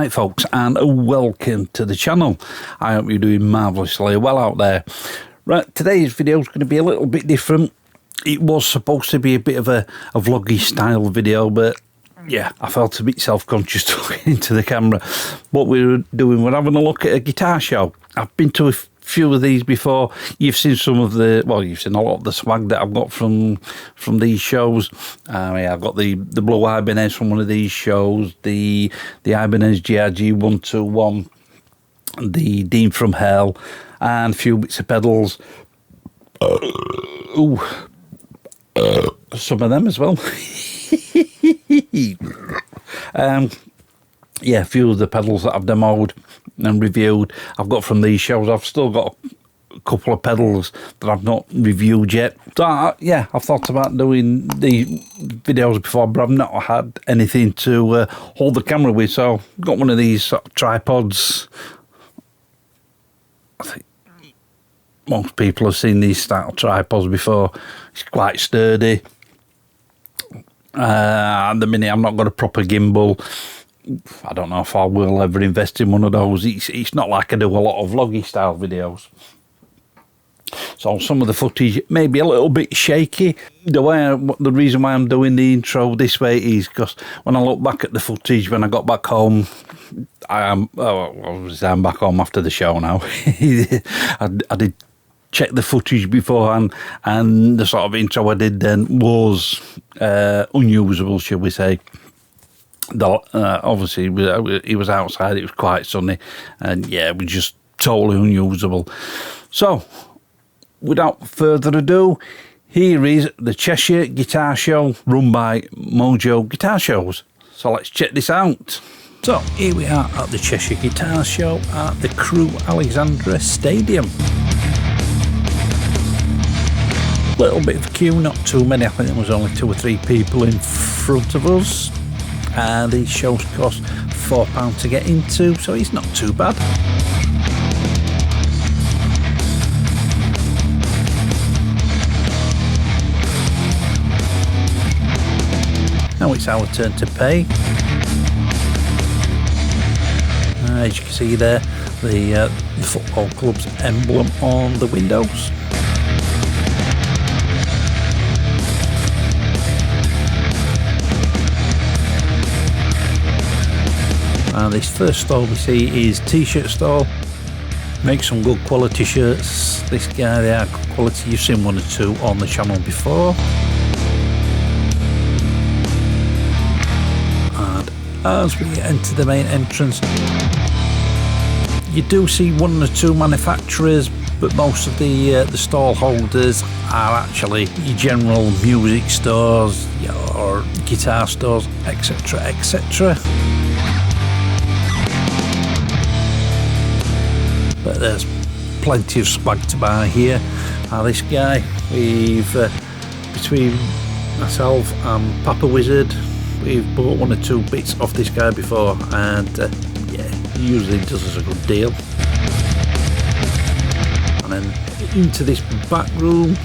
Right folks, and welcome to the channel. I hope you're doing marvellously well out there. Right, today's video is going to be a little bit different. It was supposed to be a bit of a vloggy style video, but yeah, I felt a bit self-conscious talking into the camera. What we're having a look at a guitar show. I've been to a few of these before. You've seen some of the, well, you've seen a lot of the swag that I've got from these shows. Yeah, I've got the Blue Ibanez from one of these shows, the Ibanez GRG 121, the Dean from Hell, and a few bits of pedals. Some of them as well. Yeah, a few of the pedals that I've demoed and reviewed I've got from these shows. I've still got a couple of pedals that I've not reviewed yet. So yeah, I've thought about doing the videos before, but I've not had anything to hold the camera with. So I've got one of these sort of tripods. I think most people have seen these style tripods before. It's quite sturdy. At the minute, I've not got a proper gimbal. I don't know if I will ever invest in one of those. It's not like I do a lot of vloggy style videos. So some of the footage may be a little bit shaky. The reason why I'm doing the intro this way is because when I look back at the footage when I got back home, I'm back home after the show now. I did check the footage beforehand, and the sort of intro I did then was unusable, shall we say. Obviously it was outside, it was quite sunny, and yeah, it was just totally unusable. So without further ado, here is the Cheshire Guitar Show run by Mojo Guitar Shows. So let's check this out. So here we are at the Cheshire Guitar Show at the Crewe Alexandra Stadium. Little bit of a queue, not too many. I think there was only 2 or 3 people in front of us. And these shows cost £4 to get into, so it's not too bad. Now it's our turn to pay. As you can see there, the football club's emblem on the windows. This first stall we see is t-shirt stall. Make some good quality shirts. This guy, they are good quality. You've seen 1 or 2 on the channel before. And as we enter the main entrance, you do see 1 or 2 manufacturers, but most of the stall holders are actually your general music stores, your guitar stores, etc, etc. But there's plenty of swag to buy here. This guy, between myself and Papa Wizard, we've bought 1 or 2 bits off this guy before, and yeah, he usually does us a good deal. And then into this back room.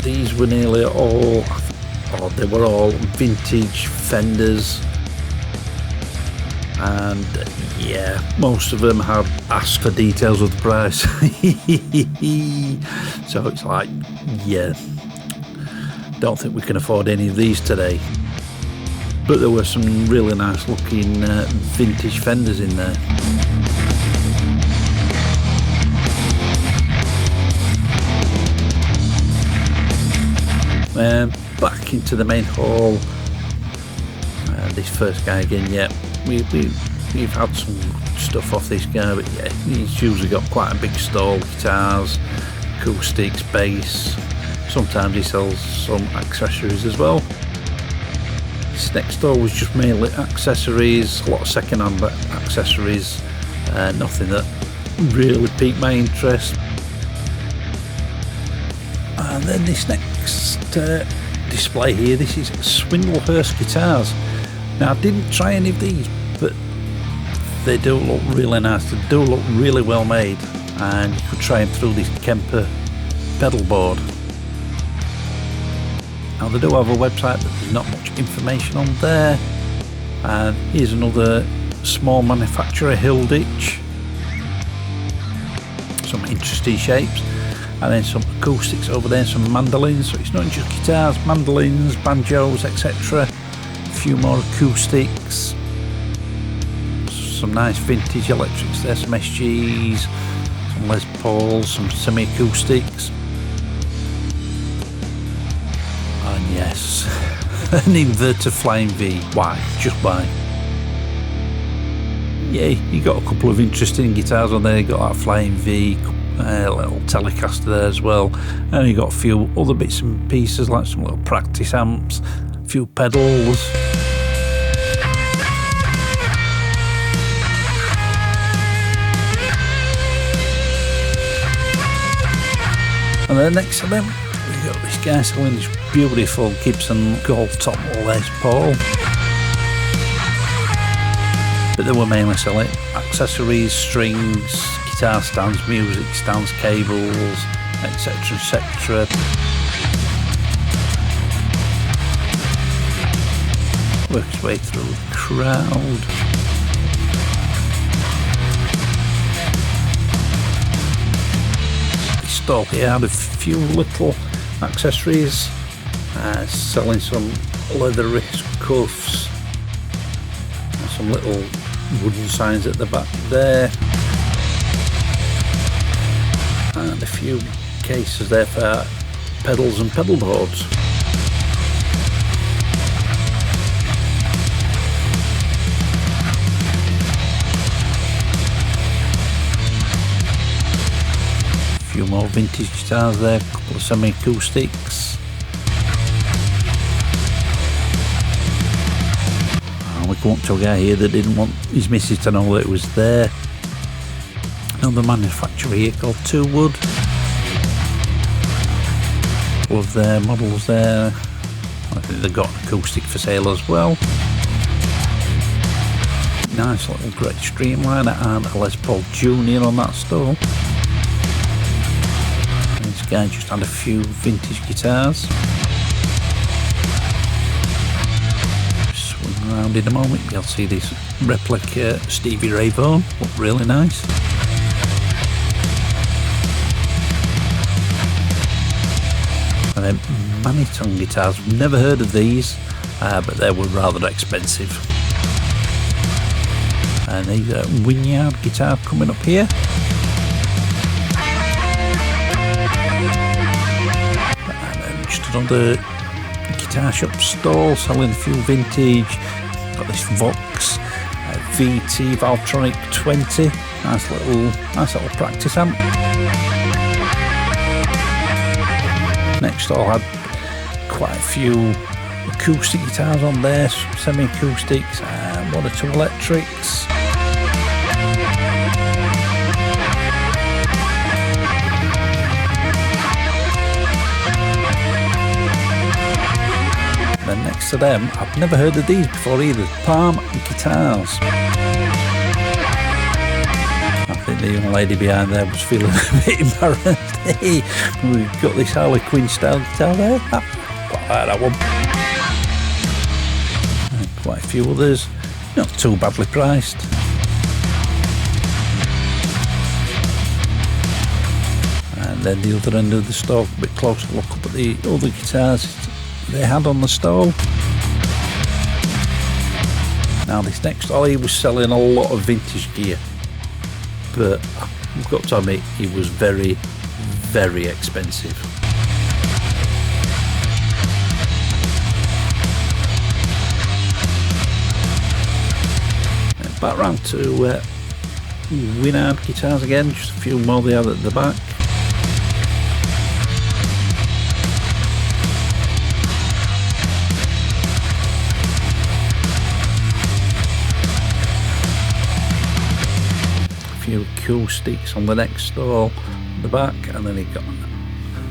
These were nearly all, they were all vintage Fenders. And yeah, most of them have asked for details of the price. So it's like, yeah, don't think we can afford any of these today. But there were some really nice looking vintage Fenders in there. Back into the main hall. This first guy again, yeah, we've had some stuff off this guy, but yeah, he's usually got quite a big stall, guitars, acoustics, bass. Sometimes he sells some accessories as well. This next store was just mainly accessories, a lot of second-hand accessories, nothing that really piqued my interest. And then this next display here, this is Swindlehurst guitars. Now I didn't try any of these, but they do look really nice, they do look really well made, and you could try them through this Kemper pedal board. Now they do have a website, but there's not much information on there. And here's another small manufacturer, Hilditch. Some interesting shapes. And then some acoustics over there, some mandolins. So it's not just guitars, mandolins, banjos, etc. A few more acoustics. Some nice vintage electrics there, some SGs, some Les Pauls, some semi-acoustics. And yes, an inverter Flying V. Why? Just why? Yeah, you got a couple of interesting guitars on there. You got that Flying V, a little Telecaster there as well, and you got a few other bits and pieces like some little practice amps, a few pedals. And then next to them, we've got this guy selling this beautiful Gibson Gold Top Les Paul. But they were mainly selling accessories, strings, guitar stands, music stands, cables, etc, etc. Works its way through the crowd. Stall here had a few little accessories, selling some leather wrist cuffs, and some little wooden signs at the back there, and a few cases there for pedals and pedal boards. A few more vintage guitars there, a couple of semi-acoustics. And we come up to a guy here that didn't want his missus to know that it was there. Another manufacturer here called Two Wood. Couple of their models there. I think they've got an acoustic for sale as well. Nice little great Streamliner and a Les Paul Junior on that stall. This guy just had a few vintage guitars. Swing around in a moment, you'll see this replica Stevie Ray Vaughan, look really nice. And then Maniton guitars, never heard of these, but they were rather expensive. And these are Wynyard guitar coming up here. Another guitar shop stall selling a few vintage. Got this Vox VT Valtronic 20, nice little practice amp. Next stall had quite a few acoustic guitars on there, some semi-acoustics and one or two electrics. Then next to them, I've never heard of these before either, Palm Guitars. I think the young lady behind there was feeling a bit embarrassed. Hey, we've got this Harley Quinn style guitar there. Quite like that one. And quite a few others, not too badly priced. And then the other end of the store, a bit closer look up at the other guitars they had on the stall. Now this next stall, he was selling a lot of vintage gear, but I've got to admit he was very, very expensive. And back round to Wynyard guitars again, just a few more they had at the back. Few acoustics on the next stall at the back, and then he got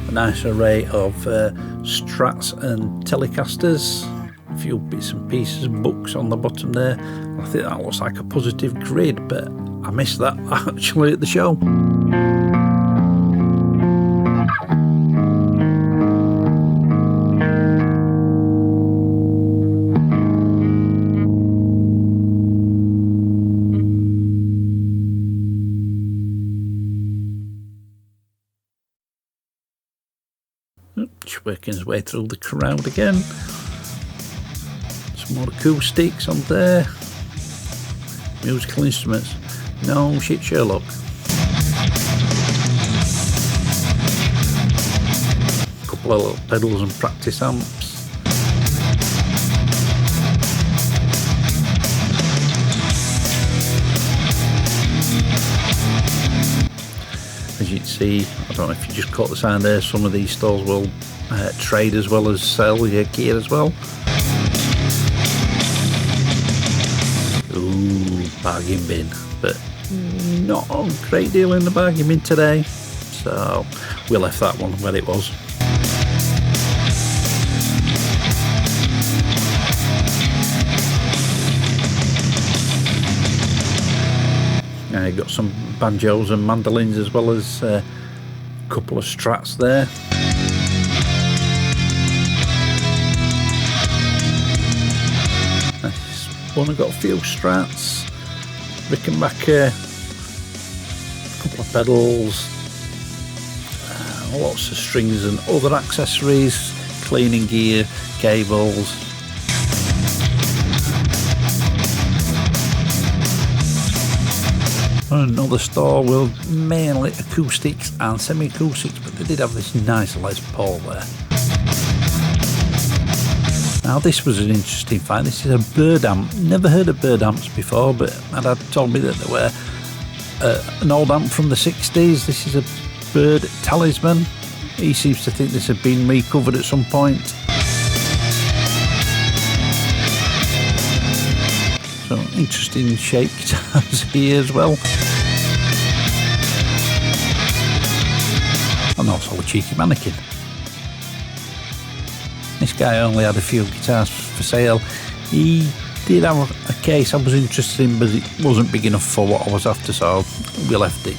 a nice array of Strats and Telecasters, a few bits and pieces, books on the bottom there. I think that looks like a Positive Grid, but I missed that actually at the show. Just working his way through the crowd again. Some more acoustics on there. Musical instruments. No shit, Sherlock. Couple of little pedals and practice amps. As you can see, I don't know if you just caught the sign there, some of these stores will trade as well as sell your gear as well. Ooh, bargain bin, but not a great deal in the bargain bin today, so we left that one where it was. Got some banjos and mandolins as well as a couple of strats there. This one I've got a few strats, Rickenbacker, a couple of pedals, lots of strings and other accessories, cleaning gear, cables. Another store with mainly acoustics and semi-acoustics, but they did have this nice Les Paul there. Now this was an interesting find. This is a bird amp. Never heard of bird amps before, but my dad told me that they were an old amp from the 60s. This is a bird talisman. He seems to think this had been recovered at some point. So interesting shape guitars here as well. And also a cheeky mannequin. This guy only had a few guitars for sale. He did have a case I was interested in, but it wasn't big enough for what I was after, so we left it.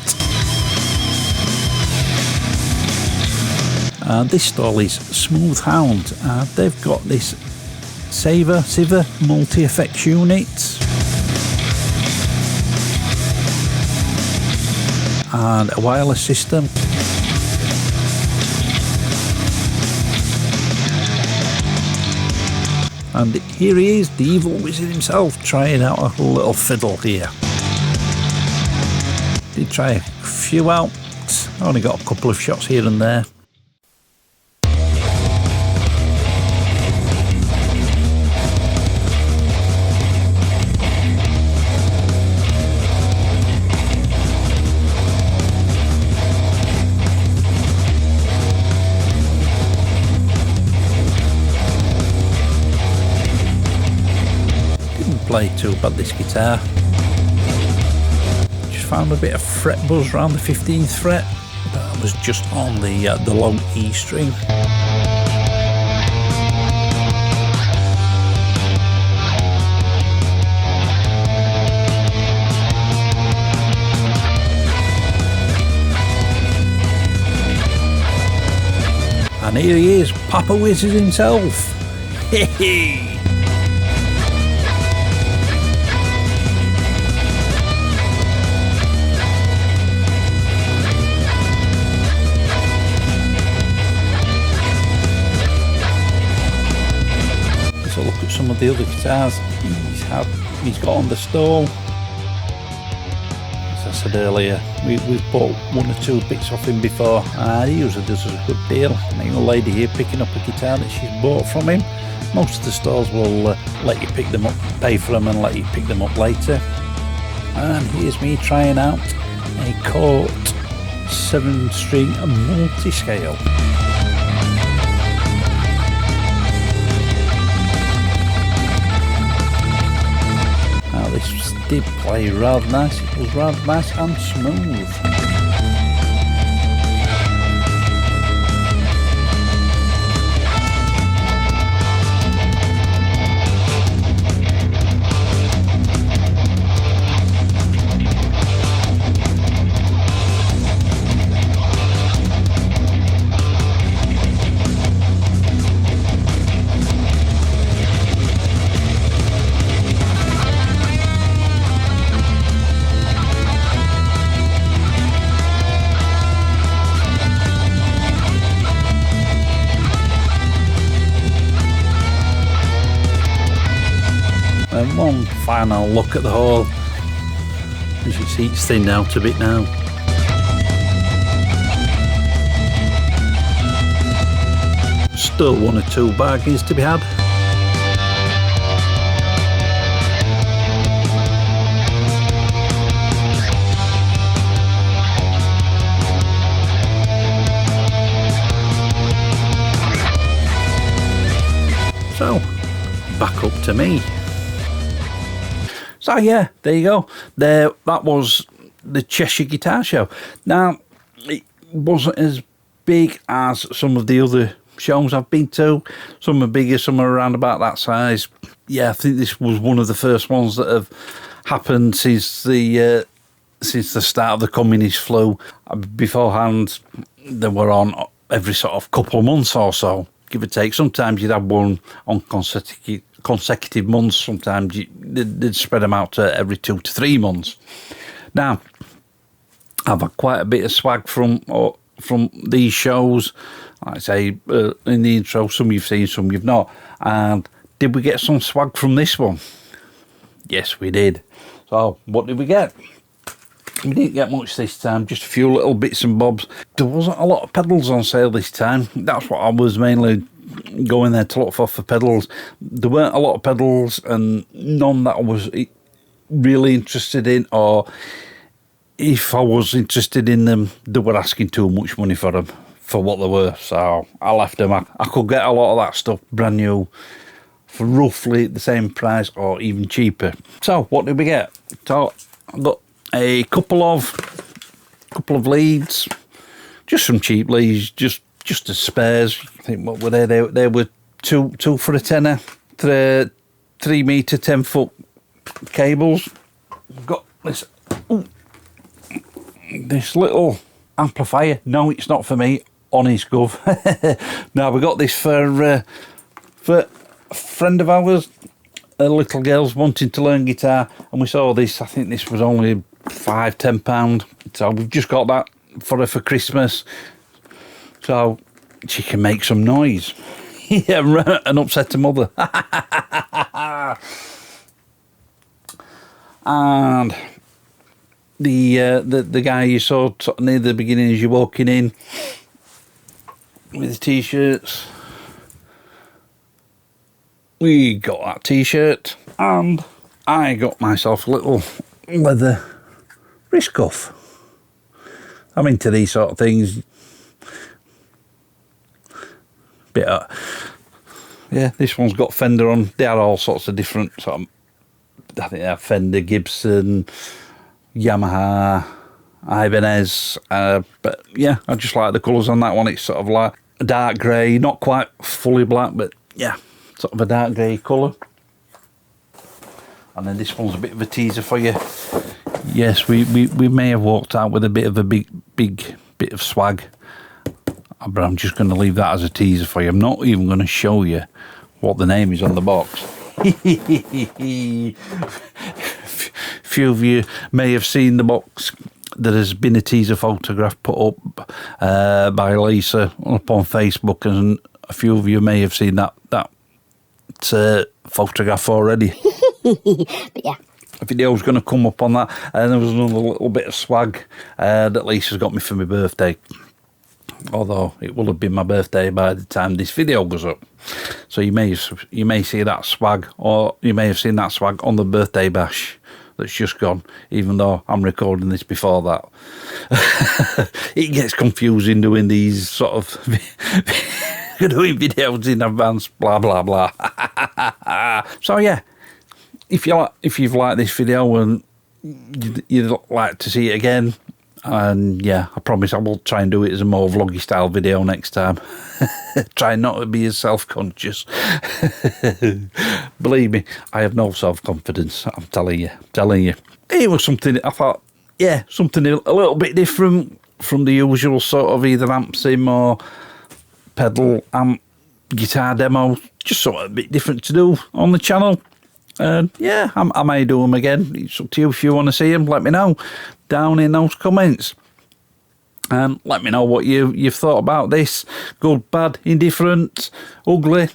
This stall is Smooth Hound. They've got this Siver multi-effects unit and a wireless system. And here he is, the evil wizard himself, trying out a little fiddle here. Did try a few out, only got a couple of shots here and there. Play too bad, this guitar. Just found a bit of fret buzz around the 15th fret. That was just on the long E string. And here he is, Papa Wizard himself. Hey! So look at some of the other guitars he's got on the stall. As I said earlier, we've bought one or two bits off him before. He usually does us a good deal. And a lady here picking up a guitar that she's bought from him. Most of the stores will let you pick them up, pay for them and let you pick them up later. And here's me trying out a Cort 7-string multi-scale. This did play rather nice. It was rather nice and smooth. final look at the hole. As you can see, it's thinned out a bit now. Still one or two bargains to be had. So, back up to me. So yeah, there you go. That was the Cheshire Guitar Show. Now, it wasn't as big as some of the other shows I've been to. Some are bigger, some are around about that size. Yeah, I think this was one of the first ones that have happened since the start of the communist flu. Beforehand, they were on every sort of couple of months or so, give or take. Sometimes you'd have one on consecutive months. Sometimes they'd spread them out to every 2 to 3 months. Now, I've had quite a bit of swag from these shows. Like I say in the intro, some you've seen, some you've not. And did we get some swag from this one? Yes, we did. So, what did we get? We didn't get much this time, just a few little bits and bobs. There wasn't a lot of pedals on sale this time. That's what I was mainly going there to look for pedals. There weren't a lot of pedals, and none that I was really interested in, or if I was interested in them, they were asking too much money for them, for what they were. So I left them. I could get a lot of that stuff brand new for roughly the same price or even cheaper. So what did we get? So I got a couple of leads, just some cheap leads, just as spares. I think what were they? They were two for a tenner. 3 metre 10 foot cables. Got this little amplifier. No, it's not for me. Honest gov. Now we got this for a friend of ours. A little girl's wanting to learn guitar, and we saw this. I think this was only £5–10. So we've just got that for her for Christmas, so she can make some noise. Yeah, and upset her mother. And the guy you saw near the beginning as you're walking in with the t-shirts, we got that t-shirt, and I got myself a little leather wrist cuff. I'm into these sort of things. Yeah, this one's got Fender on. They are all sorts of different sort of, I think they have Fender, Gibson, Yamaha, Ibanez, but yeah, I just like the colours on that one. It's sort of like a dark grey, not quite fully black, but yeah, sort of a dark grey colour. And then this one's a bit of a teaser for you. Yes, we may have walked out with a bit of a big bit of swag, but I'm just going to leave that as a teaser for you. I'm not even going to show you what the name is on the box. Few of you may have seen the box. There has been a teaser photograph put up by Lisa up on Facebook, and a few of you may have seen that photograph already. But yeah, a video was going to come up on that, and there was another little bit of swag that Lisa's got me for my birthday. Although it will have been my birthday by the time this video goes up, so you may see that swag, or you may have seen that swag on the birthday bash that's just gone, even though I'm recording this before that. It gets confusing doing these sort of doing videos in advance, blah blah blah. So yeah, if you've liked this video and you'd like to see it again, and yeah, I promise I will try and do it as a more vloggy style video next time. Try not to be as self-conscious. Believe me, I have no self-confidence. I'm telling you. It was something I thought, yeah, something a little bit different from the usual sort of either amp sim or pedal amp guitar demo. Just sort of a bit different to do on the channel. And yeah, I may do them again. It's up to you. If you want to see them, let me know down in those comments. And let me know what you've thought about this. Good, bad, indifferent, ugly.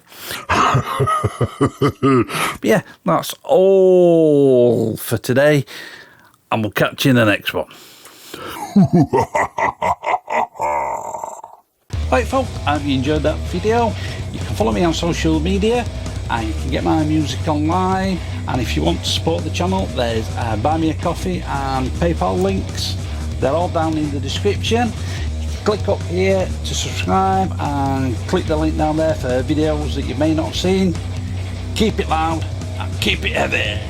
But yeah, that's all for today. And we'll catch you in the next one. Right folks, I hope you enjoyed that video. You can follow me on social media and you can get my music online. And if you want to support the channel, there's Buy Me a Coffee and PayPal links. They're all down in the description. Click up here to subscribe and click the link down there for videos that you may not have seen. Keep it loud and keep it heavy.